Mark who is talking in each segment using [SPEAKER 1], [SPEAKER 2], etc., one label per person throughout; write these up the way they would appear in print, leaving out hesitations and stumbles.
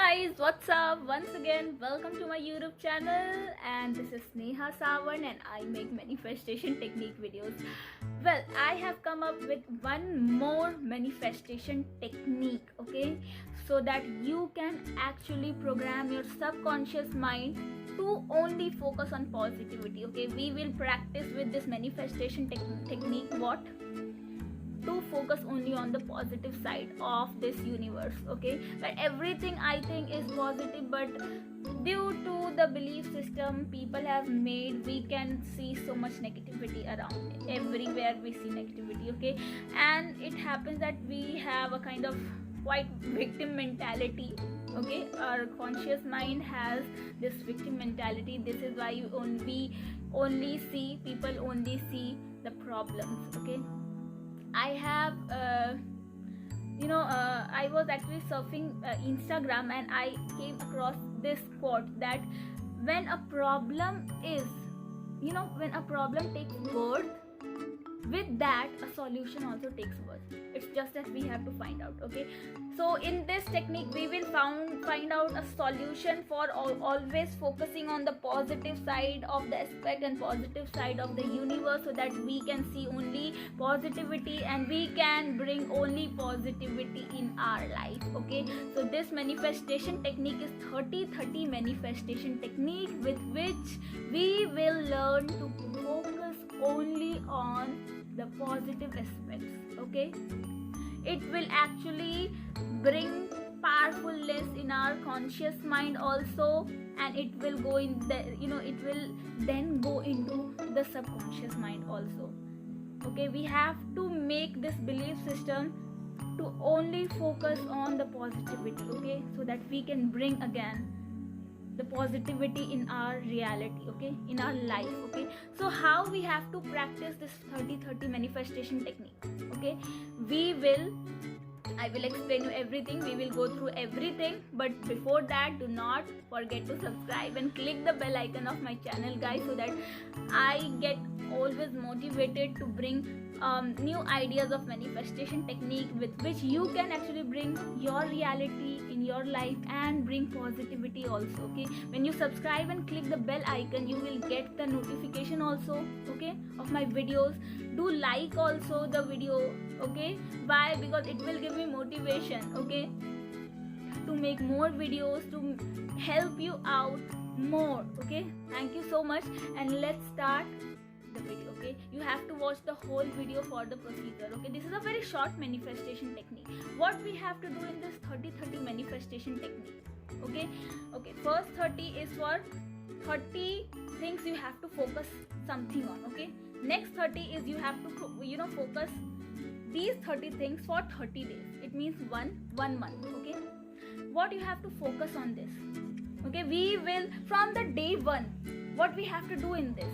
[SPEAKER 1] guys, what's up? Once again, welcome to my YouTube channel, and this is Neha Sawan and I make manifestation technique videos. Well, I have come up with one more manifestation technique, okay, so that you can actually program your subconscious mind to only focus on positivity. Okay, we will practice with this manifestation technique what? To focus only on the positive side of this universe. Okay, but everything I think is positive, but due to the belief system people have made, we can see so much negativity around. Everywhere we see negativity. Okay, and it happens that we have a kind of quite victim mentality. Okay, our conscious mind has this victim mentality. This is why we only see people only see the problems. Okay, I have I was actually surfing Instagram, and I came across this quote that when a problem takes birth, with that a solution also takes birth. It's just that we have to find out. Okay, so in this technique we will find out a solution for always focusing on the positive side of the aspect and positive side of the universe, so that we can see only positivity and we can bring only positivity in our life. Okay, so this manifestation technique is 30-30 manifestation technique, with which we will learn to focus only on the positive aspects. Okay, it will actually bring powerfulness in our conscious mind also, and it will go in the it will then go into the subconscious mind also. Okay, we have to make this belief system to only focus on the positivity. Okay, so that we can bring again the positivity in our reality. Okay, in our life. Okay, so how we have to practice this 30-30 manifestation technique? Okay, I will explain you everything. We will go through everything, but before that, do not forget to subscribe and click the bell icon of my channel, guys, so that I get always motivated to bring new ideas of manifestation technique, with which you can actually bring your reality in your life and bring positivity also. Okay, when you subscribe and click the bell icon, you will get the notification also, okay, of my videos. Do like also the video. Okay, why? Because it will give me motivation, okay, to make more videos, to help you out more. Okay, thank you so much, and let's start the video. Okay, you have to watch the whole video for the procedure. Okay, this is a very short manifestation technique. What we have to do in this 30-30 manifestation technique? Okay, first 30 is for 30 things you have to focus something on. Okay, next 30 is you have to focus these 30 things for 30 days. It means one month. Okay, what you have to focus on this? Okay, we will from the day 1, what we have to do in this?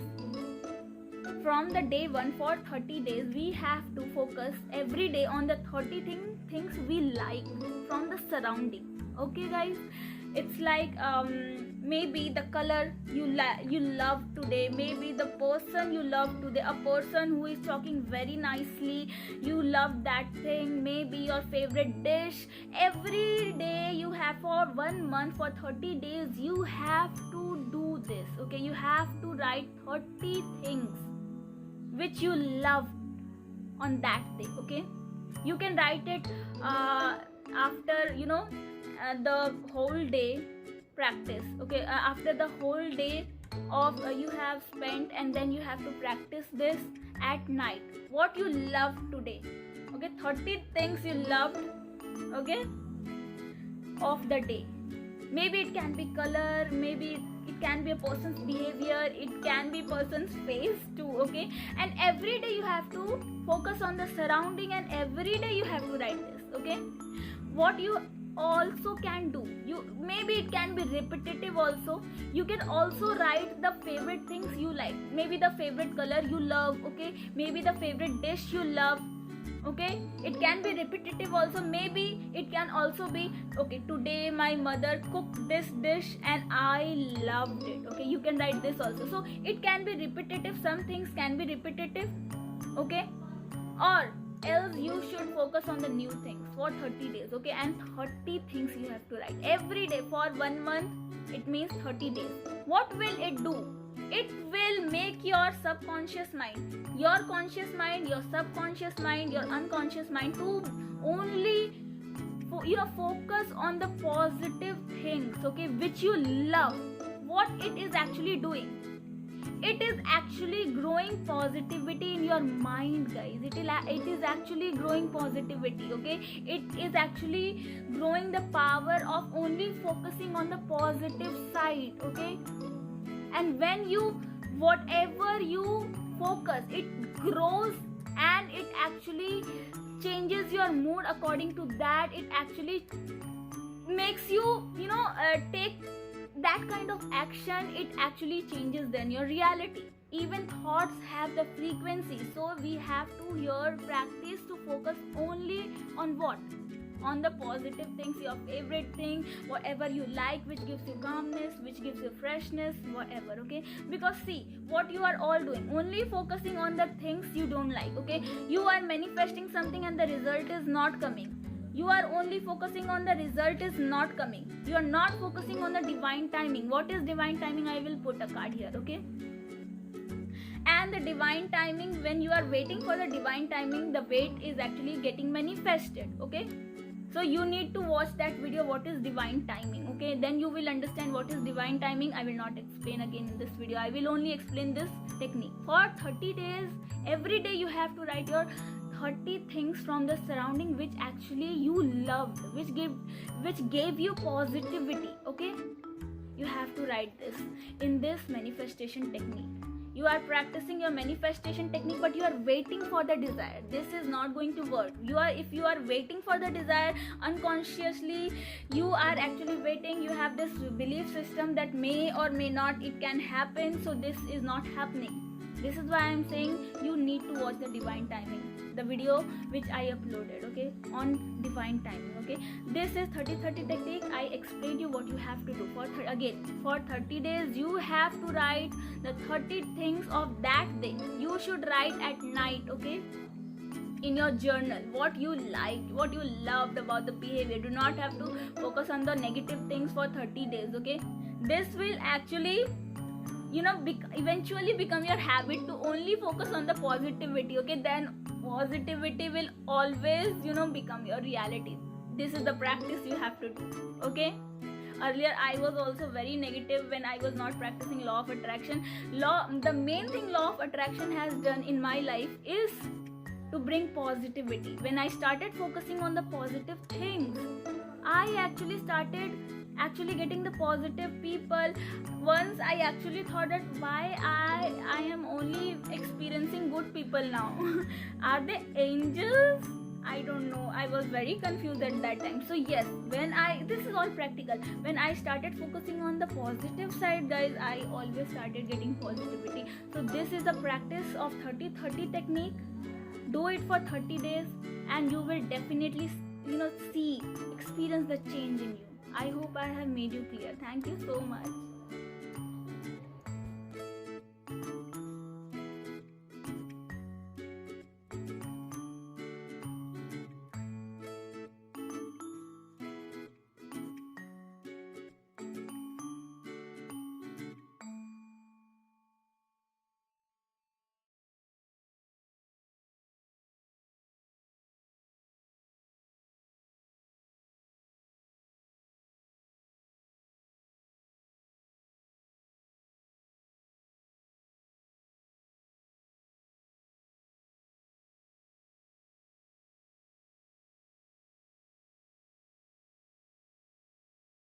[SPEAKER 1] From the day 1 for 30 days, we have to focus every day on the 30 things we like from the surrounding. Okay, guys, it's like maybe the color you love today, maybe the person you love today, a person who is talking very nicely, you love that thing, maybe your favorite dish. Every day you have, for 1 month, for 30 days, you have to do this. Okay, you have to write 30 things which you love on that day. Okay, you can write it after the whole day practice. Okay, after the whole day of you have spent, and then you have to practice this at night. What you love today? Okay, 30 things you loved, okay, of the day. Maybe it can be color, maybe it can be a person's behavior, it can be person's face too. Okay, and every day you have to focus on the surrounding, and every day you have to write this. Okay, what you also can do, maybe it can be repetitive also. You can also write the favorite things you like, maybe the favorite color you love. Okay, maybe the favorite dish you love. Okay, it can be repetitive also. Maybe it can also be, okay, today my mother cooked this dish and I loved it. Okay, you can write this also. So it can be repetitive. Some things can be repetitive. Okay, or else you should focus on the new things for 30 days, okay? And 30 things you have to write every day for 1 month. It means 30 days. What will it do? It will make your subconscious mind, your conscious mind, your subconscious mind, your unconscious mind to only focus on the positive things, okay, which you love. What it is actually doing, it is actually growing positivity in your mind, guys. It is actually growing positivity, okay? It is actually growing the power of only focusing on the positive side, okay? And when whatever you focus, it grows, and it actually changes your mood according to that. It actually makes you take that kind of action. It actually changes then your reality. Even thoughts have the frequency, so we have to here practice to focus only on what? On the positive things, your favorite thing, whatever you like, which gives you calmness, which gives you freshness, whatever, okay? Because see, what you are all doing, only focusing on the things you don't like, okay? You are manifesting something and the result is not coming. You are only focusing on the result is not coming. You are not focusing on the divine timing. What is divine timing? I will put a card here, okay? And the divine timing, when you are waiting for the divine timing, the wait is actually getting manifested, okay? So you need to watch that video, what is divine timing, okay? Then you will understand what is divine timing. I will not explain again in this video. I will only explain this technique. For 30 days, every day you have to write your 30 things from the surrounding which actually you loved, which gave you positivity, okay? You have to write this in this manifestation technique. You are practicing your manifestation technique, but you are waiting for the desire. This is not going to work. If you are waiting for the desire unconsciously, you are actually waiting. You have this belief system that may or may not it can happen, so this is not happening. This is why I am saying you need to watch the divine timing, the video which I uploaded, okay, on divine timing, okay? This is 30-30 technique. I explained you what you have to do. For 30 days you have to write the 30 things of that day. You should write at night, okay, in your journal, what you liked, what you loved about the behavior. Do not have to focus on the negative things for 30 days, okay? This will actually eventually become your habit to only focus on the positivity, okay? Then positivity will always become your reality. This is the practice you have to do, okay? Earlier I was also very negative when I was not practicing law of attraction. The main thing law of attraction has done in my life is to bring positivity. When I started focusing on the positive things, I actually started getting the positive people. Once I actually thought that why I am only experiencing good people now. Are they angels? I don't know. I was very confused at that time. So yes, this is all practical. When I started focusing on the positive side, guys, I always started getting positivity. So this is the practice of 30-30 technique. Do it for 30 days and you will definitely experience the change in you. I hope I have made you clear. Thank you so much.